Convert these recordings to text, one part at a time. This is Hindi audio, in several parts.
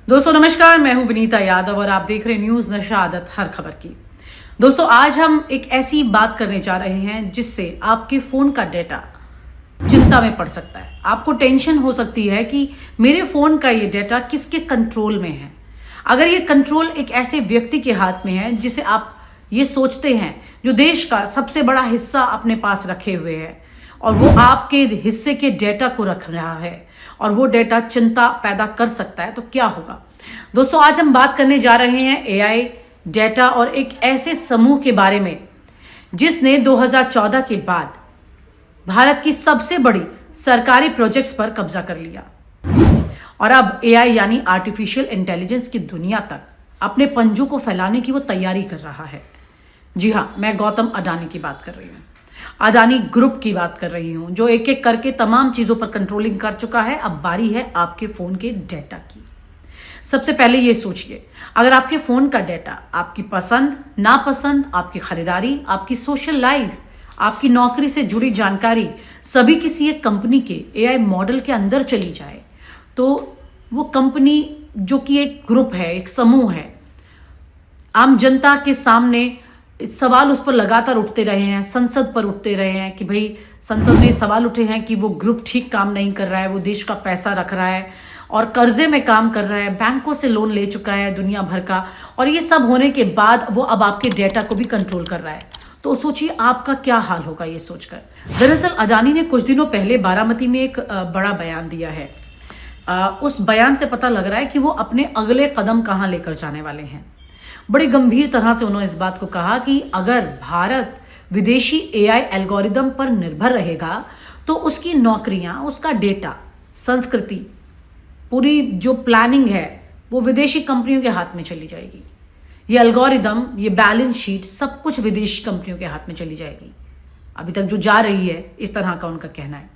दोस्तों नमस्कार, मैं हूं विनीता यादव और आप देख रहे हैं न्यूज नशा आदत हर खबर की। दोस्तों आज हम एक ऐसी बात करने जा रहे हैं जिससे आपके फोन का डेटा चिंता में पड़ सकता है। आपको टेंशन हो सकती है कि मेरे फोन का ये डेटा किसके कंट्रोल में है। अगर ये कंट्रोल एक ऐसे व्यक्ति के हाथ में है जिसे आप ये सोचते हैं जो देश का सबसे बड़ा हिस्सा अपने पास रखे हुए है और वो आपके हिस्से के डेटा को रख रहा है और वो डेटा चिंता पैदा कर सकता है, तो क्या होगा। दोस्तों आज हम बात करने जा रहे हैं एआई डेटा और एक ऐसे समूह के बारे में जिसने 2014 के बाद भारत की सबसे बड़ी सरकारी प्रोजेक्ट्स पर कब्जा कर लिया और अब एआई यानी आर्टिफिशियल इंटेलिजेंस की दुनिया तक अपने पंजों को फैलाने की वो तैयारी कर रहा है। जी हाँ, मैं गौतम अडानी की बात कर रही हूँ, अडानी ग्रुप की बात कर रही हूं, जो एक एक करके तमाम चीजों पर कंट्रोलिंग कर चुका है। अब बारी है आपके फोन के डेटा की। सबसे पहले ये सोचिए, अगर आपके फोन का डेटा आपकी पसंद नापसंद, आपकी खरीदारी, आपकी सोशल लाइफ, आपकी नौकरी से जुड़ी जानकारी सभी किसी एक कंपनी के एआई मॉडल के अंदर चली जाए, तो वो कंपनी जो कि एक ग्रुप है, एक समूह है, आम जनता के सामने सवाल उस पर लगातार उठते रहे हैं, संसद पर उठते रहे हैं कि भाई संसद में सवाल उठे हैं कि वो ग्रुप ठीक काम नहीं कर रहा है, वो देश का पैसा रख रहा है और कर्जे में काम कर रहा है, बैंकों से लोन ले चुका है दुनिया भर का, और ये सब होने के बाद वो अब आपके डेटा को भी कंट्रोल कर रहा है। तो सोचिए आपका क्या हाल होगा ये सोचकर। दरअसल अडानी ने कुछ दिनों पहले बारामती में एक बड़ा बयान दिया है। उस बयान से पता लग रहा है कि वो अपने अगले कदम कहाँ लेकर जाने वाले हैं। बड़ी गंभीर तरह से उन्होंने इस बात को कहा कि अगर भारत विदेशी एआई एल्गोरिदम पर निर्भर रहेगा तो उसकी नौकरियां, उसका डेटा, संस्कृति, पूरी जो प्लानिंग है वो विदेशी कंपनियों के हाथ में चली जाएगी। ये एल्गोरिदम, ये बैलेंस शीट, सब कुछ विदेशी कंपनियों के हाथ में चली जाएगी। अभी तक जो जा रही है, इस तरह का उनका कहना है।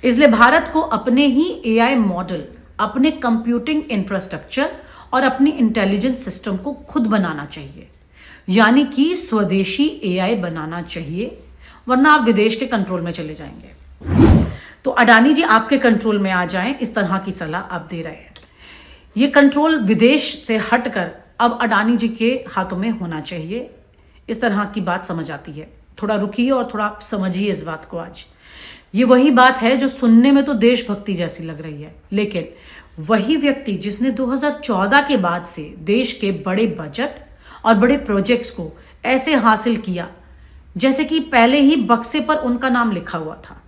इसलिए भारत को अपने ही एआई मॉडल, अपने कंप्यूटिंग इंफ्रास्ट्रक्चर और अपनी इंटेलिजेंस सिस्टम को खुद बनाना चाहिए, यानी कि स्वदेशी एआई बनाना चाहिए, वरना आप विदेश के कंट्रोल में चले जाएंगे। तो अडानी जी आपके कंट्रोल में आ जाएं, इस तरह की सलाह आप दे रहे हैं। ये कंट्रोल विदेश से हटकर अब अडानी जी के हाथों में होना चाहिए, इस तरह की बात समझ आती है। थोड़ा रुकिए और थोड़ा समझिए इस बात को। आज ये वही बात है जो सुनने में तो देशभक्ति जैसी लग रही है, लेकिन वही व्यक्ति जिसने 2014 के बाद से देश के बड़े बजट और बड़े प्रोजेक्ट्स को ऐसे हासिल किया जैसे कि पहले ही बक्से पर उनका नाम लिखा हुआ था,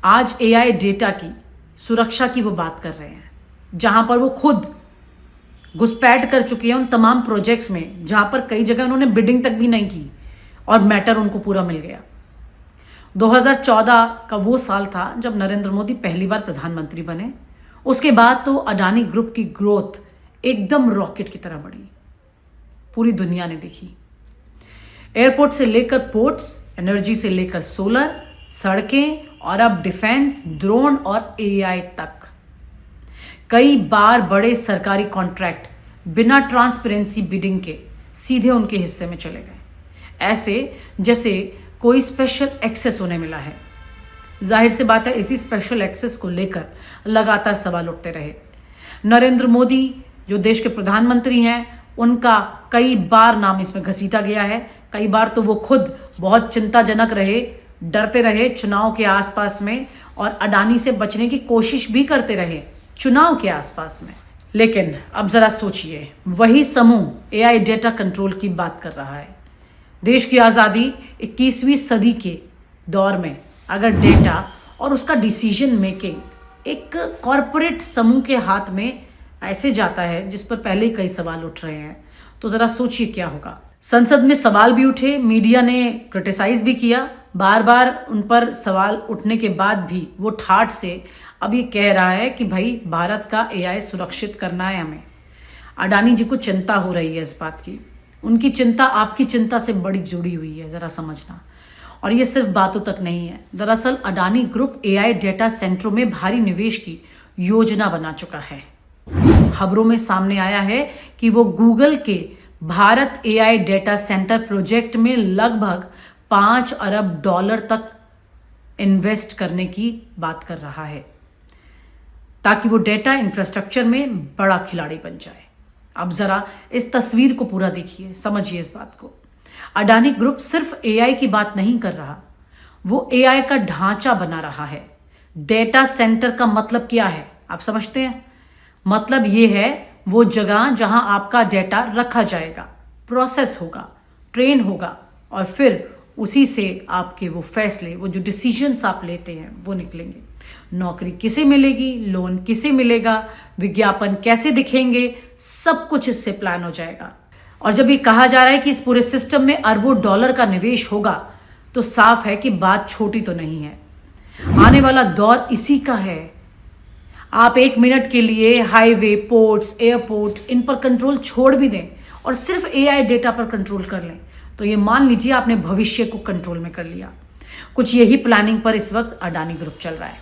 आज एआई डेटा की सुरक्षा की वो बात कर रहे हैं, जहां पर वो खुद घुसपैठ कर चुके हैं उन तमाम प्रोजेक्ट्स में जहां पर कई जगह उन्होंने बिडिंग तक भी नहीं की और मैटर उनको पूरा मिल गया। 2014 का वो साल था जब नरेंद्र मोदी पहली बार प्रधानमंत्री बने। उसके बाद तो अडानी ग्रुप की ग्रोथ एकदम रॉकेट की तरह बढ़ी, पूरी दुनिया ने देखी। एयरपोर्ट से लेकर पोर्ट्स, एनर्जी से लेकर सोलर, सड़कें और अब डिफेंस, ड्रोन और एआई तक। कई बार बड़े सरकारी कॉन्ट्रैक्ट बिना ट्रांसपेरेंसी बिडिंग के सीधे उनके हिस्से में चले गए, ऐसे जैसे कोई स्पेशल एक्सेस उन्हें मिला है। जाहिर सी बात है, इसी स्पेशल एक्सेस को लेकर लगातार सवाल उठते रहे। नरेंद्र मोदी जो देश के प्रधानमंत्री हैं, उनका कई बार नाम इसमें घसीटा गया है। कई बार तो वो खुद बहुत चिंताजनक रहे, डरते रहे चुनाव के आसपास में और अडानी से बचने की कोशिश भी करते रहे चुनाव के आसपास में। लेकिन अब जरा सोचिए, वही समूह एआई डेटा कंट्रोल की बात कर रहा है। देश की आज़ादी 21वीं सदी के दौर में अगर डेटा और उसका डिसीजन मेकिंग एक कॉरपोरेट समूह के हाथ में ऐसे जाता है जिस पर पहले ही कई सवाल उठ रहे हैं, तो जरा सोचिए क्या होगा। संसद में सवाल भी उठे, मीडिया ने क्रिटिसाइज भी किया, बार बार उन पर सवाल उठने के बाद भी वो ठाठ से अब ये कह रहा है कि भाई भारत का एआई सुरक्षित करना है हमें। अडानी जी को चिंता हो रही है इस बात की। उनकी चिंता आपकी चिंता से बड़ी जुड़ी हुई है, जरा समझना। और ये सिर्फ बातों तक नहीं है। दरअसल अडानी ग्रुप एआई डेटा सेंटरों में भारी निवेश की योजना बना चुका है। खबरों में सामने आया है कि वो गूगल के Bharat AI data centre project में लगभग $5 अरब तक इन्वेस्ट करने की बात कर रहा है। ताकि वो डेटा इंफ्रास्ट्रक्चर में बड़ा खिलाड़ी बन जाए। अब जरा इस तस्वीर को पूरा देखिए, समझिए इस बात को। अडानी ग्रुप सिर्फ एआई की बात नहीं कर रहा, वो एआई का ढांचा बना रहा है। डेटा सेंटर का मतलब क्या है आप समझते हैं? मतलब ये है वो जगह जहां आपका डेटा रखा जाएगा, प्रोसेस होगा, ट्रेन होगा और फिर उसी से आपके वो फैसले, वो जो डिसीजंस आप लेते हैं वो निकलेंगे। नौकरी किसे मिलेगी, लोन किसे मिलेगा, विज्ञापन कैसे दिखेंगे, सब कुछ इससे प्लान हो जाएगा। और जब ये कहा जा रहा है कि इस पूरे सिस्टम में अरबों डॉलर का निवेश होगा, तो साफ है कि बात छोटी तो नहीं है। आने वाला दौर इसी का है। आप 1 मिनट के लिए हाईवे, पोर्ट्स, एयरपोर्ट इन पर कंट्रोल छोड़ भी दें और सिर्फ एआई डेटा पर कंट्रोल कर लें, तो ये मान लीजिए आपने भविष्य को कंट्रोल में कर लिया। कुछ यही प्लानिंग पर इस वक्त अडानी ग्रुप चल रहा है।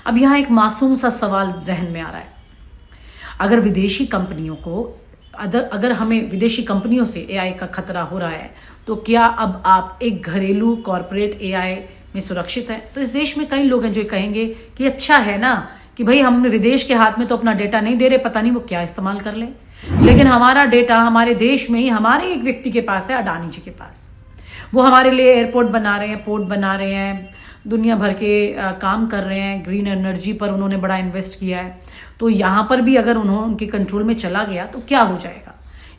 अब यहां एक मासूम सा सवाल जहन में आ रहा है। अगर हमें विदेशी कंपनियों से एआई का खतरा हो रहा है, तो क्या अब आप एक घरेलू कॉरपोरेट एआई में सुरक्षित है? तो इस देश में कई लोग हैं जो कहेंगे कि अच्छा है ना कि भाई हम विदेश के हाथ में तो अपना डेटा नहीं दे रहे, पता नहीं वो क्या इस्तेमाल कर ले, लेकिन हमारा डेटा हमारे देश में ही हमारे एक व्यक्ति के पास है, अडानी जी के पास। वो हमारे लिए एयरपोर्ट बना रहे हैं, पोर्ट बना रहे हैं, दुनिया भर के काम कर रहे हैं, ग्रीन एनर्जी पर उन्होंने बड़ा इन्वेस्ट किया है। तो यहाँ पर भी अगर उनके कंट्रोल में चला गया तो क्या हो जाएगा?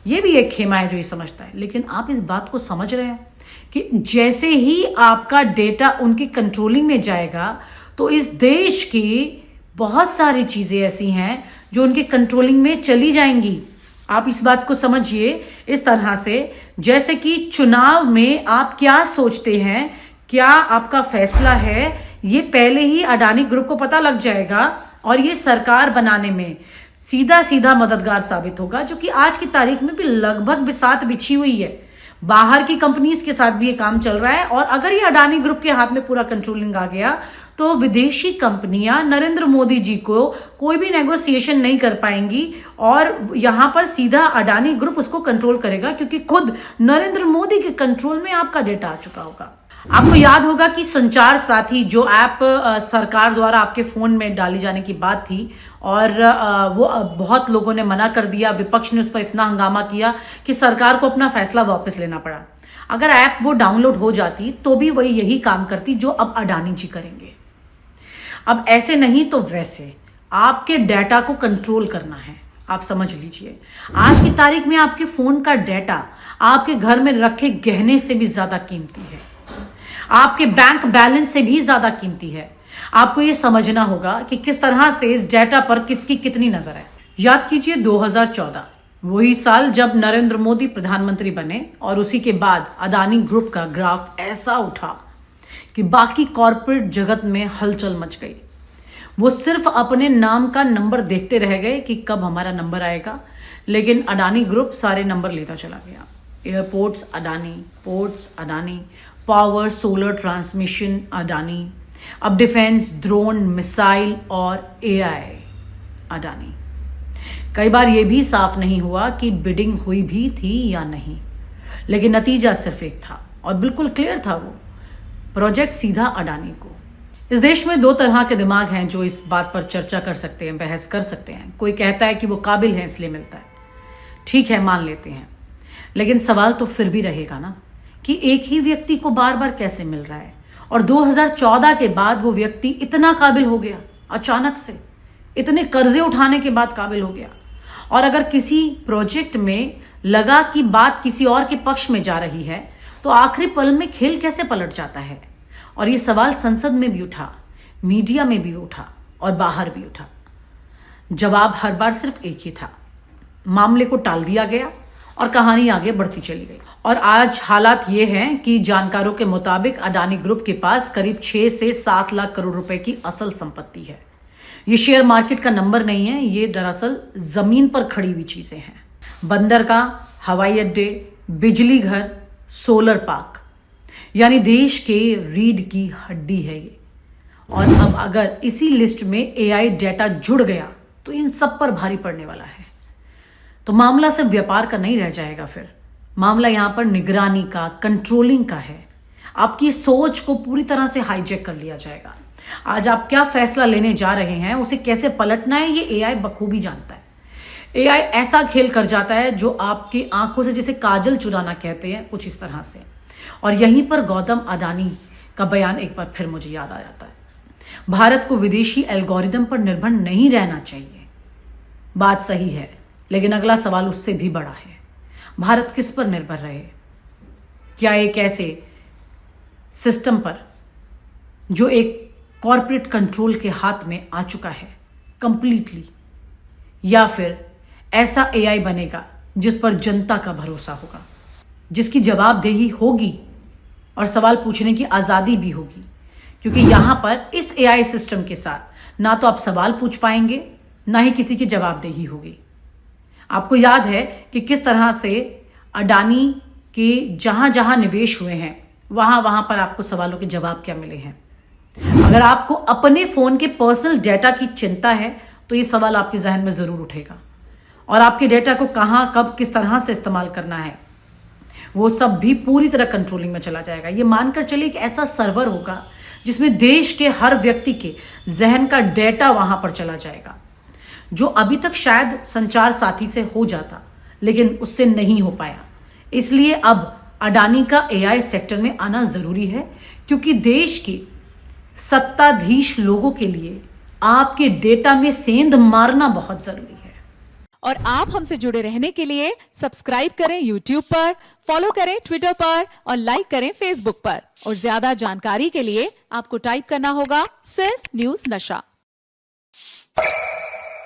ये भी एक खेमा है जो ये समझता है। लेकिन आप इस बात को समझ रहे हैं कि जैसे ही आपका डेटा उनके कंट्रोलिंग में जाएगा, तो इस देश की बहुत सारी चीजें ऐसी हैं जो उनके कंट्रोलिंग में चली जाएंगी। आप इस बात को समझिए इस तरह से, जैसे कि चुनाव में आप क्या सोचते हैं, क्या आपका फैसला है, ये पहले ही अडानी ग्रुप को पता लग जाएगा और ये सरकार बनाने में सीधा सीधा मददगार साबित होगा, जो कि आज की तारीख में भी लगभग बिसात बिछी हुई है। बाहर की कंपनीज के साथ भी ये काम चल रहा है और अगर ये अडानी ग्रुप के हाथ में पूरा कंट्रोलिंग आ गया, तो विदेशी कंपनियां नरेंद्र मोदी जी को कोई भी नेगोशिएशन नहीं कर पाएंगी और यहां पर सीधा अडानी ग्रुप उसको कंट्रोल करेगा, क्योंकि खुद नरेंद्र मोदी के कंट्रोल में आपका डेटा आ चुका होगा। आपको याद होगा कि संचार साथी जो ऐप सरकार द्वारा आपके फोन में डाली जाने की बात थी और वो बहुत लोगों ने मना कर दिया, विपक्ष ने उस पर इतना हंगामा किया कि सरकार को अपना फैसला वापस लेना पड़ा। अगर ऐप वो डाउनलोड हो जाती तो भी वही यही काम करती जो अब अडानी जी करेंगे। अब ऐसे नहीं तो वैसे आपके डेटा को कंट्रोल करना है। आप समझ लीजिए, आज की तारीख में आपके फोन का डेटा आपके घर में रखे गहने से भी ज्यादा कीमती है, आपके बैंक बैलेंस से भी ज्यादा कीमती है। आपको यह समझना होगा कि किस तरह से इस डेटा पर किसकी कितनी नजर है। याद कीजिए 2014, वही साल जब नरेंद्र मोदी प्रधानमंत्री बने और उसी के बाद अडानी ग्रुप का ग्राफ ऐसा उठा कि बाकी कॉरपोरेट जगत में हलचल मच गई। वो सिर्फ अपने नाम का नंबर देखते रह गए कि कब हमारा नंबर आएगा, लेकिन अडानी ग्रुप सारे नंबर लेता चला गया। Airports Adani, ports Adani, power solar transmission Adani, अब डिफेंस, ड्रोन, मिसाइल और एआई अडानी। कई बार यह भी साफ नहीं हुआ कि बिडिंग हुई भी थी या नहीं, लेकिन नतीजा सिर्फ एक था और बिल्कुल क्लियर था, वो प्रोजेक्ट सीधा अडानी को। इस देश में 2 तरह के दिमाग हैं जो इस बात पर चर्चा कर सकते हैं, बहस कर सकते हैं। कोई कहता है कि वो काबिल है इसलिए मिलता है, ठीक है मान लेते हैं, लेकिन सवाल तो फिर भी रहेगा ना कि एक ही व्यक्ति को बार बार कैसे मिल रहा है और 2014 के बाद वो व्यक्ति इतना काबिल हो गया, अचानक से इतने कर्जे उठाने के बाद काबिल हो गया। और अगर किसी प्रोजेक्ट में लगा कि बात किसी और के पक्ष में जा रही है, तो आखिरी पल में खेल कैसे पलट जाता है? और ये सवाल संसद में भी उठा, मीडिया में भी उठा और बाहर भी उठा। जवाब हर बार सिर्फ एक ही था, मामले को टाल दिया गया और कहानी आगे बढ़ती चली गई। और आज हालात ये हैं कि जानकारों के मुताबिक अडानी ग्रुप के पास करीब 6 से 7 लाख करोड़ रुपए की असल संपत्ति है। ये शेयर मार्केट का नंबर नहीं है, ये दरअसल जमीन पर खड़ी हुई चीजें हैं। बंदरगाह, हवाई अड्डे, बिजली घर, सोलर पार्क, यानी देश के रीढ़ की हड्डी है ये। और अब अगर इसी लिस्ट में एआई डेटा जुड़ गया तो इन सब पर भारी पड़ने वाला है। तो मामला सिर्फ व्यापार का नहीं रह जाएगा, फिर मामला यहां पर निगरानी का, कंट्रोलिंग का है। आपकी सोच को पूरी तरह से हाईजैक कर लिया जाएगा। आज आप क्या फैसला लेने जा रहे हैं, उसे कैसे पलटना है, ये एआई बखूबी जानता है। एआई ऐसा खेल कर जाता है जो आपकी आंखों से जैसे काजल चुराना कहते हैं, कुछ इस तरह से। और यहीं पर गौतम अडानी का बयान एक बार फिर मुझे याद आ जाता है। भारत को विदेशी एल्गोरिदम पर निर्भर नहीं रहना चाहिए, बात सही है, लेकिन अगला सवाल उससे भी बड़ा है, भारत किस पर निर्भर रहे? क्या एक ऐसे सिस्टम पर जो एक कॉरपोरेट कंट्रोल के हाथ में आ चुका है कंप्लीटली, या फिर ऐसा एआई बनेगा जिस पर जनता का भरोसा होगा, जिसकी जवाबदेही होगी और सवाल पूछने की आज़ादी भी होगी? क्योंकि यहां पर इस एआई सिस्टम के साथ ना तो आप सवाल पूछ पाएंगे, ना ही किसी की जवाबदेही होगी। आपको याद है कि किस तरह से अडानी के जहां जहां निवेश हुए हैं वहां वहां पर आपको सवालों के जवाब क्या मिले हैं। अगर आपको अपने फोन के पर्सनल डेटा की चिंता है तो ये सवाल आपके जहन में जरूर उठेगा, और आपके डेटा को कहां, कब, किस तरह से इस्तेमाल करना है, वो सब भी पूरी तरह कंट्रोलिंग में चला जाएगा। ये मानकर चलिए कि ऐसा सर्वर होगा जिसमें देश के हर व्यक्ति के जहन का डेटा वहां पर चला जाएगा, जो अभी तक शायद संचार साथी से हो जाता लेकिन उससे नहीं हो पाया। इसलिए अब अडानी का एआई सेक्टर में आना जरूरी है, क्योंकि देश के सत्ताधीश लोगों के लिए आपके डेटा में सेंध मारना बहुत जरूरी है। और आप हमसे जुड़े रहने के लिए सब्सक्राइब करें YouTube पर, फॉलो करें Twitter पर और लाइक करें Facebook पर। और ज्यादा जानकारी के लिए आपको टाइप करना होगा सिर्फ न्यूज़ नशा।